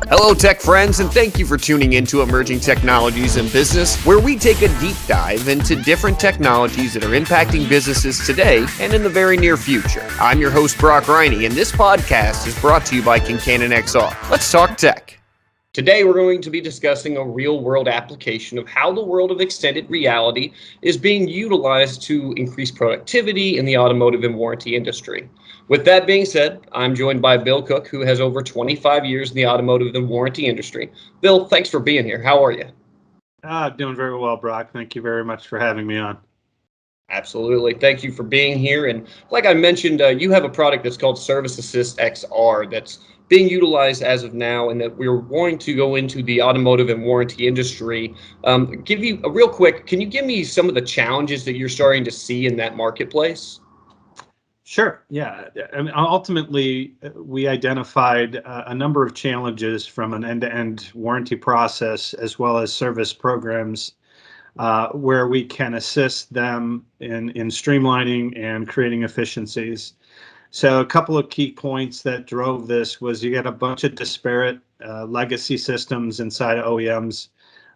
Hello, tech friends, and thank you for tuning in to Emerging Technologies in Business, where we take a deep dive into different technologies that are impacting businesses today and in the very near future. I'm your host, Brock Riney, and this podcast is brought to you by ConcannonXR. Let's talk tech. Today, we're going to be discussing a real-world application of how the world of extended reality is being utilized to increase productivity in the automotive and warranty industry. With that being said, I'm joined by Bill Cook, who has over 25 years in the automotive and warranty industry. Bill, thanks for being here. How are you? Doing very well, Brock. Thank you very much for having me on. Absolutely. Thank you for being here. And like I mentioned, you have a product that's called ServiceAssiSAstXR that's being utilized as of now, and that we're going to go into the automotive and warranty industry. Give you a real quick, can you give me some of the challenges that you're starting to see in that marketplace? Sure. Yeah. I mean, ultimately, we identified a number of challenges from an end-to-end warranty process as well as service programs where we can assist them in streamlining and creating efficiencies. So a couple of key points that drove this was you got a bunch of disparate legacy systems inside of OEMs.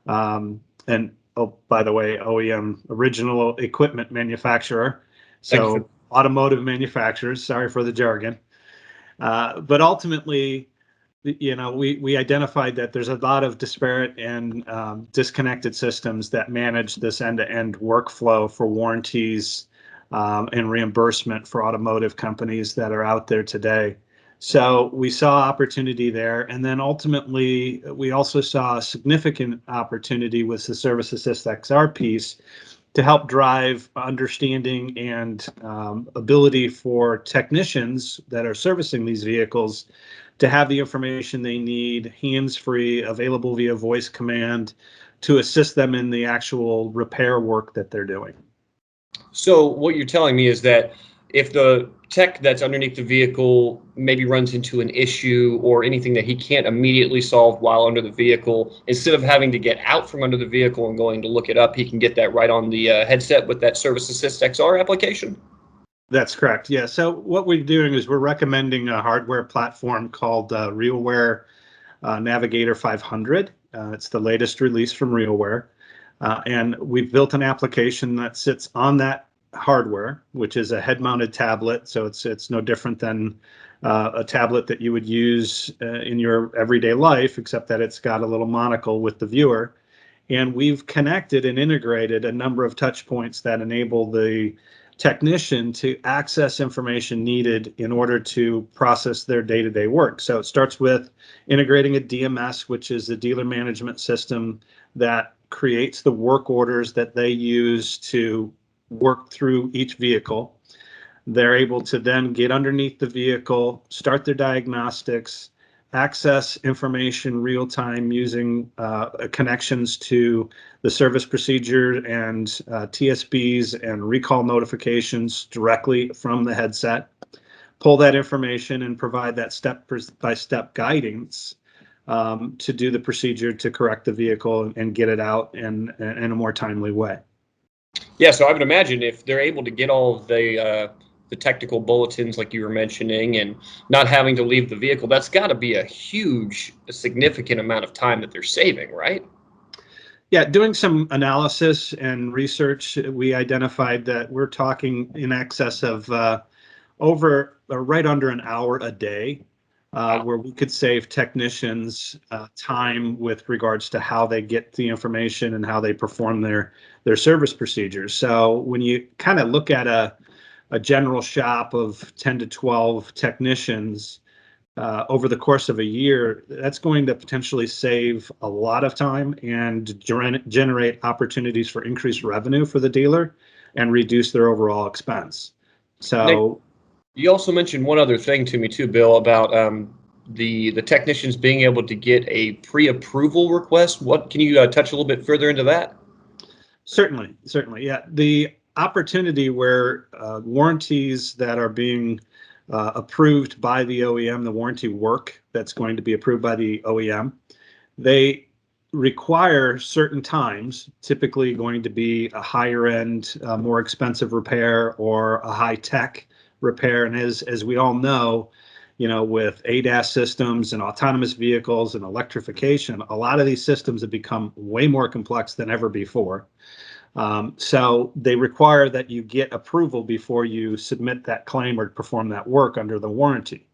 And oh, by the way, OEM, original equipment manufacturer. So automotive manufacturers, sorry for the jargon. But ultimately, we identified that there's a lot of disparate and disconnected systems that manage this end-to-end workflow for warranties and reimbursement for automotive companies that are out there today. So we saw opportunity there. And then ultimately, we also saw a significant opportunity with the ServiceAssiSTXR piece to help drive understanding and ability for technicians that are servicing these vehicles to have the information they need, hands-free, available via voice command, to assist them in the actual repair work that they're doing. So what you're telling me is that if the tech that's underneath the vehicle maybe runs into an issue or anything that he can't immediately solve while under the vehicle, instead of having to get out from under the vehicle and going to look it up, he can get that right on the headset with that ServiceAssiSTXR application? That's correct. Yeah. So what we're doing is we're recommending a hardware platform called RealWear Navigator 500. It's the latest release from RealWear. And we've built an application that sits on that hardware, which is a head-mounted tablet. So it's no different than a tablet that you would use in your everyday life, except that it's got a little monocle with the viewer. And we've connected and integrated a number of touch points that enable the technician to access information needed in order to process their day-to-day work. So it starts with integrating a DMS, which is the dealer management system that creates the work orders that they use to work through each vehicle. They're able to then get underneath the vehicle, start their diagnostics, access information real time using connections to the service procedure and TSBs and recall notifications directly from the headset, pull that information and provide that step-by-step guidance to do the procedure to correct the vehicle and get it out in a more timely way. Yeah, so I would imagine if they're able to get all of the technical bulletins like you were mentioning and not having to leave the vehicle, that's got to be a significant amount of time that they're saving, right? Yeah, doing some analysis and research, we identified that we're talking in excess of right under an hour a day, where we could save technicians time with regards to how they get the information and how they perform their service procedures. So when you kind of look at a general shop of 10 to 12 technicians over the course of a year, that's going to potentially save a lot of time and generate opportunities for increased revenue for the dealer and reduce their overall expense. So you also mentioned one other thing to me too, Bill, about the technicians being able to get a pre-approval request. What can you touch a little bit further into that? Certainly. Yeah, the opportunity where warranties that are being approved by the OEM, the warranty work that's going to be approved by the OEM, they require certain times, typically going to be a higher end, more expensive repair or a high tech repair. And as we all know, with ADAS systems and autonomous vehicles and electrification, a lot of these systems have become way more complex than ever before. So they require that you get approval before you submit that claim or perform that work under the warranty.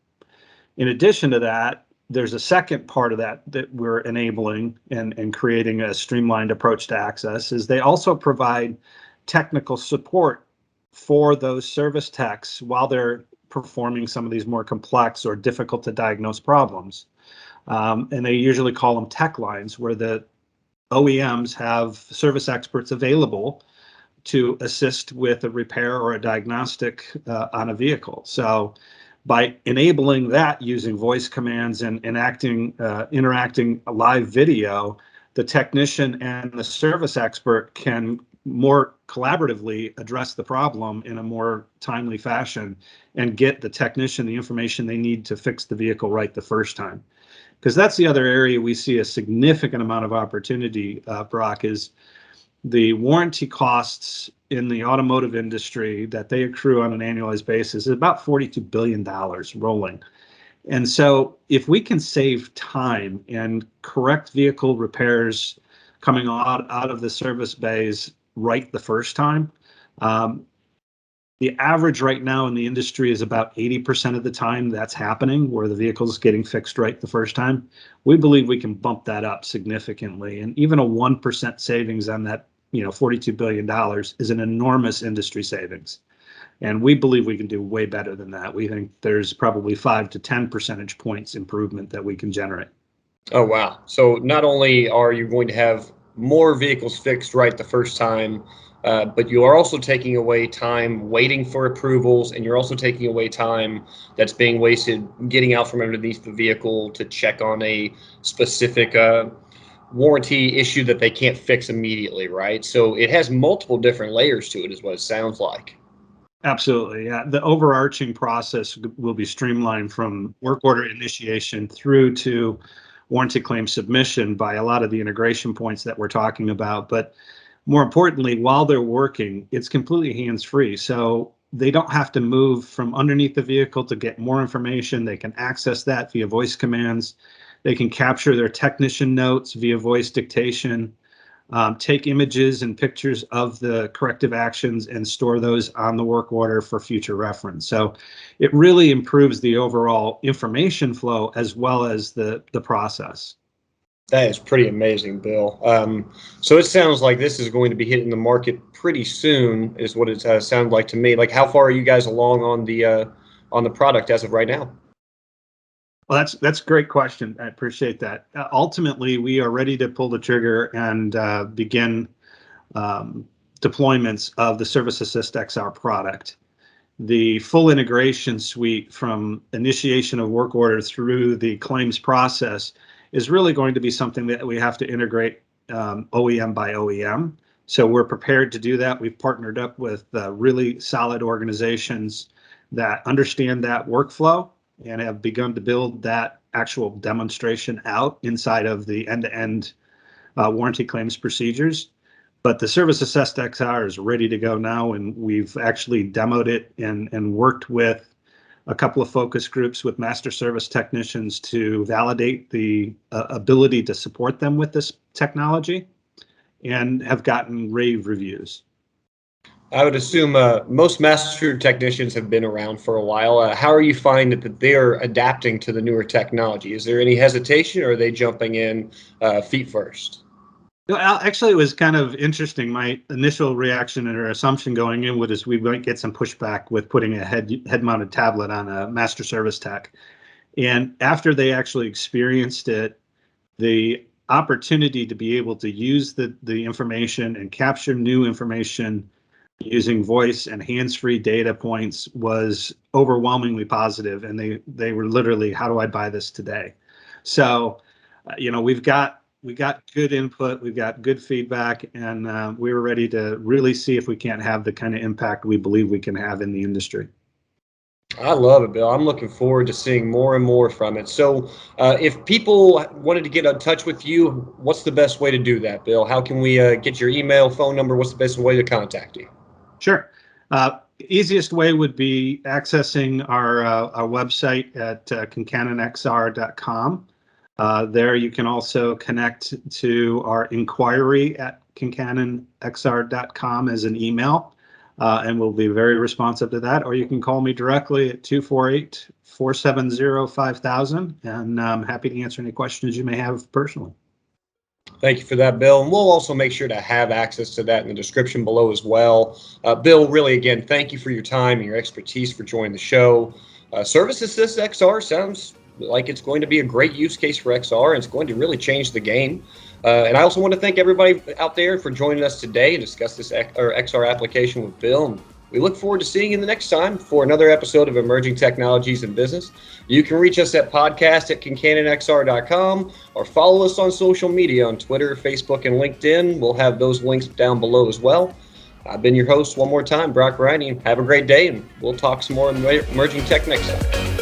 In addition to that, there's a second part of that we're enabling and creating a streamlined approach to access is they also provide technical support for those service techs while they're performing some of these more complex or difficult to diagnose problems. And they usually call them tech lines, where the OEMs have service experts available to assist with a repair or a diagnostic on a vehicle. So by enabling that using voice commands and interacting live video, the technician and the service expert can more collaboratively address the problem in a more timely fashion and get the technician the information they need to fix the vehicle right the first time. Because that's the other area we see a significant amount of opportunity, Brock, is the warranty costs in the automotive industry that they accrue on an annualized basis is about $42 billion rolling. And so if we can save time and correct vehicle repairs coming out of the service bays right the first time, the average right now in the industry is about 80% of the time that's happening, where the vehicle's getting fixed right the first time. We believe we can bump that up significantly. And even a 1% savings on that, $42 billion is an enormous industry savings. And we believe we can do way better than that. We think there's probably 5 to 10 percentage points improvement that we can generate. Oh, wow. So not only are you going to have more vehicles fixed right the first time, but you are also taking away time waiting for approvals, and you're also taking away time that's being wasted getting out from underneath the vehicle to check on a specific warranty issue that they can't fix immediately, right? So it has multiple different layers to it, is what it sounds like. Absolutely, yeah. The overarching process will be streamlined from work order initiation through to warranty claim submission by a lot of the integration points that we're talking about. But more importantly, while they're working, it's completely hands-free. So they don't have to move from underneath the vehicle to get more information. They can access that via voice commands. They can capture their technician notes via voice dictation, take images and pictures of the corrective actions and store those on the work order for future reference. So it really improves the overall information flow as well as the process. That is pretty amazing, Bill. So it sounds like this is going to be hitting the market pretty soon, is what it sounds like to me. Like, how far are you guys along on the product as of right now? Well, that's a great question. I appreciate that. Ultimately, we are ready to pull the trigger and begin deployments of the ServiceAssiSAstXR product. The full integration suite from initiation of work order through the claims process is really going to be something that we have to integrate OEM by OEM. So we're prepared to do that. We've partnered up with really solid organizations that understand that workflow and have begun to build that actual demonstration out inside of the end-to-end warranty claims procedures. But the ServiceAssiSAstXR is ready to go now, and we've actually demoed it and worked with a couple of focus groups with master service technicians to validate the ability to support them with this technology, and have gotten rave reviews. I would assume most master technicians have been around for a while. How are you finding that they're adapting to the newer technology? Is there any hesitation, or are they jumping in feet first? Actually, it was kind of interesting. My initial reaction or assumption going in was we might get some pushback with putting a head-mounted tablet on a master service tech. And after they actually experienced it, the opportunity to be able to use the information and capture new information using voice and hands-free data points was overwhelmingly positive, and they were literally, how do I buy this today? So, we got good input, we've got good feedback, and we were ready to really see if we can't have the kind of impact we believe we can have in the industry. I love it, Bill. I'm looking forward to seeing more and more from it. So if people wanted to get in touch with you, what's the best way to do that, Bill? How can we get your email, phone number? What's the best way to contact you? Sure. Easiest way would be accessing our website at ConcannonXR.com. There you can also connect to our inquiry at ConcannonXR.com as an email, and we'll be very responsive to that. Or you can call me directly at 248-470-5000, and I'm happy to answer any questions you may have personally. Thank you for that, Bill. And we'll also make sure to have access to that in the description below as well. Bill, really, again, thank you for your time and your expertise for joining the show. ServiceAssiSAstXR sounds like it's going to be a great use case for XR, and it's going to really change the game. And I also want to thank everybody out there for joining us today and discuss this XR application with Bill. And we look forward to seeing you the next time for another episode of Emerging Technologies in Business. You can reach us at podcast@ConcannonXR.com or follow us on social media on Twitter, Facebook, and LinkedIn. We'll have those links down below as well. I've been your host one more time, Brock Riney. Have a great day, and we'll talk some more emerging tech next time.